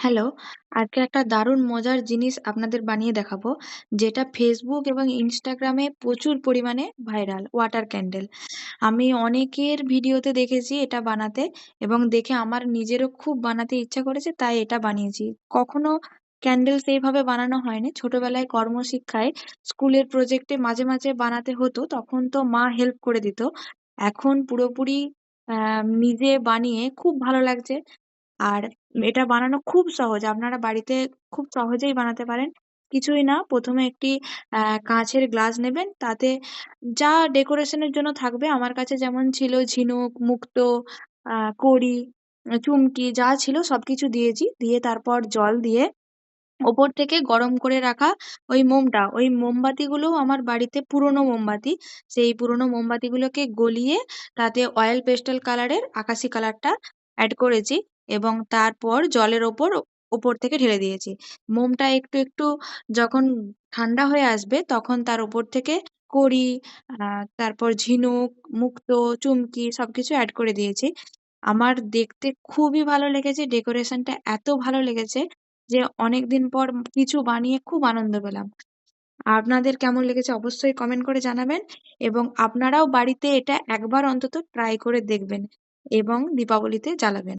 Hello, আজকে একটা দারুণ মজার জিনিস আপনাদের বানিয়ে দেখাবো। যেটা Facebook এবং Instagram এ প্রচুর পরিমাণে ভাইরাল, ওয়াটার ক্যান্ডেল। আমি অনেকের ভিডিওতে দেখেছি এটা বানাতে এবং দেখে আমার নিজেরও খুব বানাতে ইচ্ছা করেছে, তাই এটা বানিয়েছি। কখনো ক্যান্ডেল সেইভাবে বানানো হয়নি। ছোটবেলায় কর্মশিক্ষায় স্কুলের প্রজেক্টে মাঝে, মাঝে বানাতে হতো, তখন তো মা হেল্প করে দিত। এখন পুরোপুরি নিজে বানিয়ে খুব ভালো লাগছে। আর এটা বানানো খুব সহজ। আপনারা বাড়িতে খুব সহজেই বানাতে পারেন। কিছুই না, ১ম এ একটি কাঁচের গ্লাস নেবেন। তাতে যা ডেকোরেশন এর জন্য থাকবে, আমার কাছে যেমন ছিল ঝিনুক, মুক্তো, কড়ি, চুমকি যা ছিল সবকিছু দিয়েছি। দিয়ে তারপর জল দিয়ে ওপর থেকে গরম করে রাখা ওই মোমবাতিগুলোও আমার বাড়িতে পুরনো মোমবাতি। সেই পুরনো মোমবাতিগুলোকে গলিয়ে তাতে অয়েল পেস্টাল কালারের আকাশি কালারটা এড করেছি এবং তারপর জলের ওপর থেকে ঢেলে দিয়েছি। মোমটা একটু, একটু যখন ঠান্ডা হয়ে আসবে তখন তার ওপর থেকে কড়ি, তারপর ঝিনুক, মুক্তো, চুমকি সবকিছু এড করে দিয়েছি। আমার দেখতে খুবই ভালো লেগেছে। ডেকোরেশনটা এত ভালো লেগেছে যে অনেকদিন পর কিছু বানিয়ে খুব আনন্দ পেলাম। আপনাদের কেমন লেগেছে অবশ্যই কমেন্ট করে জানাবেন এবং আপনারাও বাড়িতে এটা একবার অন্তত ট্রাই করে দেখবেন এবং দীপাবলিতে জ্বালাবেন।